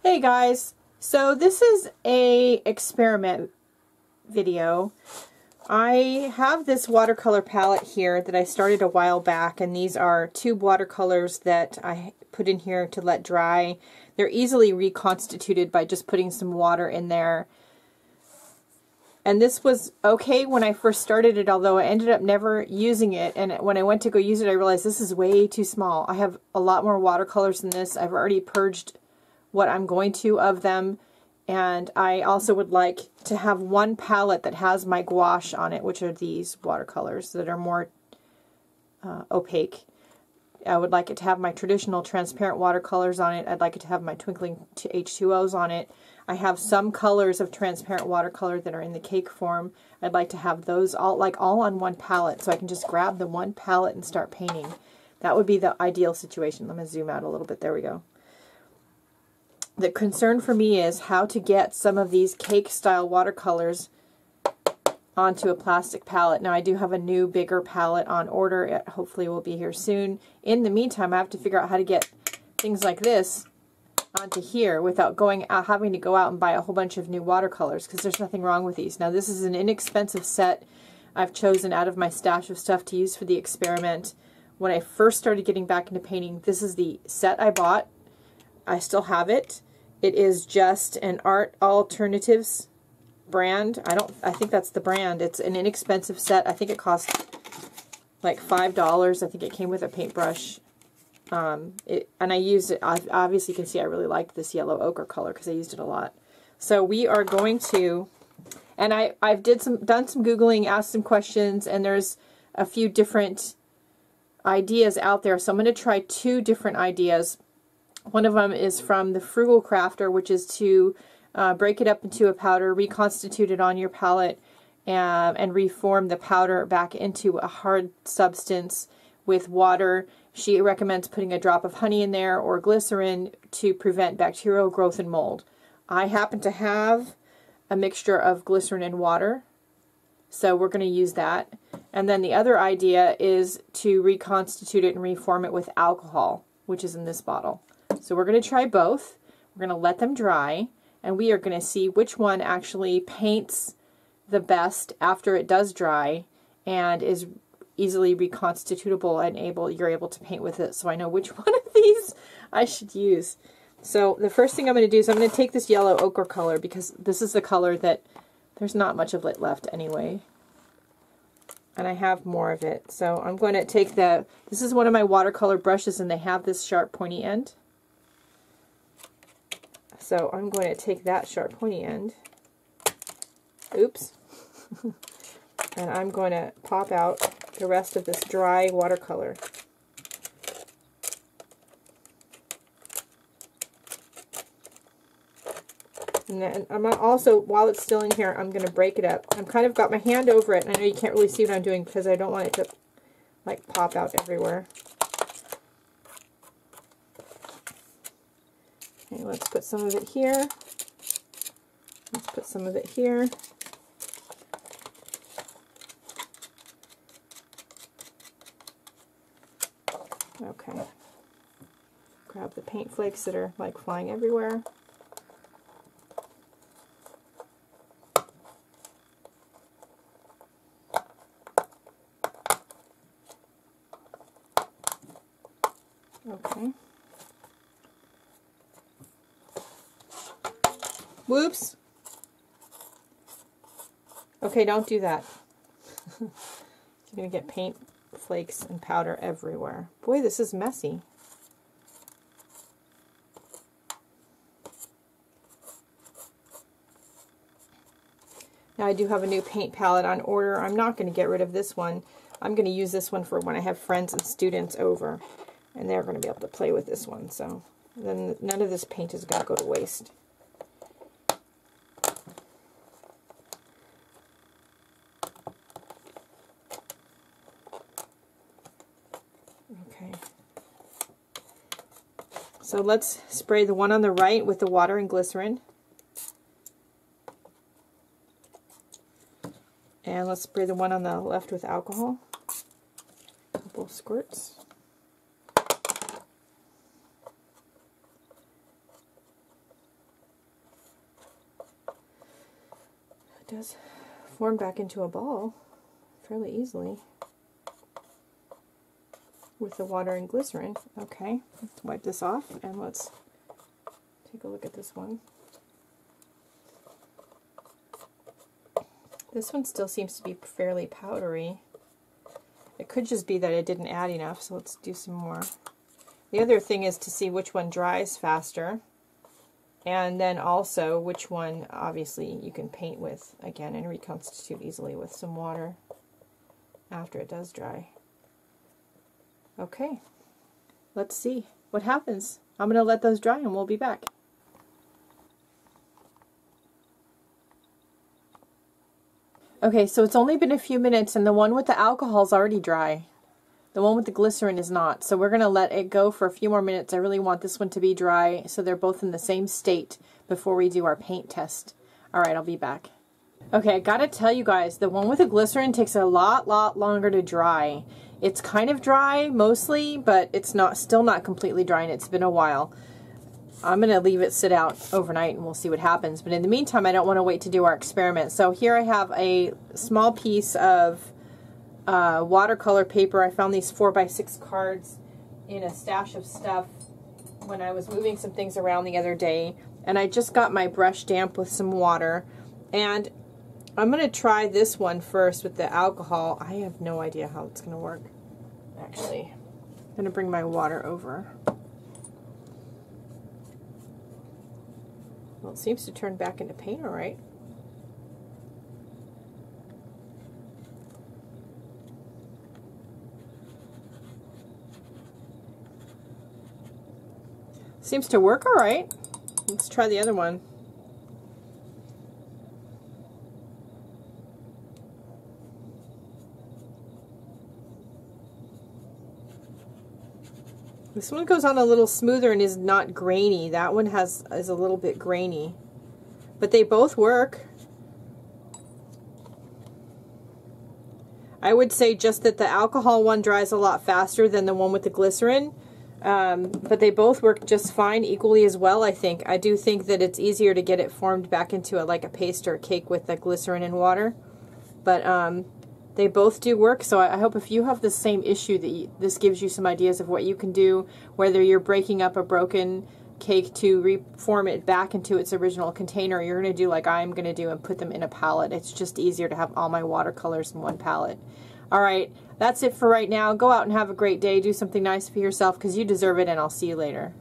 Hey guys, so this is a experiment video. I have this watercolor palette here that I started a while back, and these are tube watercolors that I put in here to let dry. They're easily reconstituted by just putting some water in there. And this was okay when I first started it, although I ended up never using it. And when I went to go use it, I realized this is way too small. I have a lot more watercolors than this. I've already purged what I'm going to of them. And I also would like to have one palette that has my gouache on it, which are these watercolors that are more opaque. I would like it to have my traditional transparent watercolors on it. I'd like it to have my twinkling H2Os on it. I have some colors of transparent watercolor that are in the cake form. I'd like to have those all on one palette, so I can just grab the one palette and start painting. That would be the ideal situation. Let me zoom out a little bit. There we go. The concern for me is how to get some of these cake style watercolors onto a plastic palette. Now I do have a new bigger palette on order. It hopefully will be here soon. In the meantime, I have to figure out how to get things like this onto here without having to go out and buy a whole bunch of new watercolors, because there's nothing wrong with these. Now this is an inexpensive set I've chosen out of my stash of stuff to use for the experiment. When I first started getting back into painting, this is the set I bought. I still have it. It is just an Art Alternatives brand. I think that's the brand. It's an inexpensive set. I think it cost like $5. I think it came with a paintbrush. And I used it. Obviously you can see I really liked this yellow ochre color because I used it a lot. So we are going to, and I've done some Googling, asked some questions, and there's a few different ideas out there. So I'm going to try two different ideas. One of them is from the Frugal Crafter, which is to break it up into a powder, reconstitute it on your palette, and reform the powder back into a hard substance with water. She recommends putting a drop of honey in there or glycerin to prevent bacterial growth and mold. I happen to have a mixture of glycerin and water, so we're going to use that. And then the other idea is to reconstitute it and reform it with alcohol, which is in this bottle. So we're going to try both. We're going to let them dry, and we are going to see which one actually paints the best after it does dry and is easily reconstitutable and you're able to paint with it, so I know which one of these I should use. So the first thing I'm going to do is I'm going to take this yellow ochre color, because this is the color that there's not much of it left anyway, and I have more of it. So I'm going to take this is one of my watercolor brushes, and they have this sharp pointy end. So I'm going to take that sharp pointy end, oops, and I'm going to pop out the rest of this dry watercolor. And then I'm also, while it's still in here, I'm going to break it up. I've kind of got my hand over it, and I know you can't really see what I'm doing because I don't want it to like pop out everywhere. Okay, let's put some of it here. Let's put some of it here. Okay. Grab the paint flakes that are like flying everywhere. Okay. Whoops. Okay, don't do that. You're going to get paint flakes and powder everywhere. Boy, this is messy. Now I do have a new paint palette on order. I'm not going to get rid of this one. I'm going to use this one for when I have friends and students over, and they're going to be able to play with this one. So then none of this paint is going to go to waste. Okay. So let's spray the one on the right with the water and glycerin. And let's spray the one on the left with alcohol. A couple of squirts. It does form back into a ball fairly easily with the water and glycerin. Okay, let's wipe this off and let's take a look at this one. This one still seems to be fairly powdery. It could just be that it didn't add enough, so let's do some more. The other thing is to see which one dries faster, and then also which one obviously you can paint with again and reconstitute easily with some water after it does dry. Okay, let's see what happens. I'm going to let those dry and we'll be back. Okay, so it's only been a few minutes and the one with the alcohol is already dry. The one with the glycerin is not, so we're going to let it go for a few more minutes. I really want this one to be dry so they're both in the same state before we do our paint test. Alright, I'll be back. Okay, I gotta tell you guys, the one with the glycerin takes a lot longer to dry. It's kind of dry mostly, but it's still not completely dry and it's been a while. I'm going to leave it sit out overnight and we'll see what happens. But in the meantime, I don't want to wait to do our experiment. So here I have a small piece of watercolor paper. I found these 4x6 cards in a stash of stuff when I was moving some things around the other day. And I just got my brush damp with some water. And I'm going to try this one first with the alcohol. I have no idea how it's going to work, actually. I'm going to bring my water over. Well, it seems to turn back into paint, all right. Seems to work all right. Let's try the other one. This one goes on a little smoother and is not grainy. That one is a little bit grainy. But they both work. I would say just that the alcohol one dries a lot faster than the one with the glycerin. But they both work just fine, equally as well, I think. I do think that it's easier to get it formed back into like a paste or a cake with the glycerin and water. But they both do work, so I hope if you have the same issue that this gives you some ideas of what you can do, whether you're breaking up a broken cake to reform it back into its original container, you're going to do like I'm going to do and put them in a palette. It's just easier to have all my watercolors in one palette. Alright, that's it for right now. Go out and have a great day. Do something nice for yourself because you deserve it, and I'll see you later.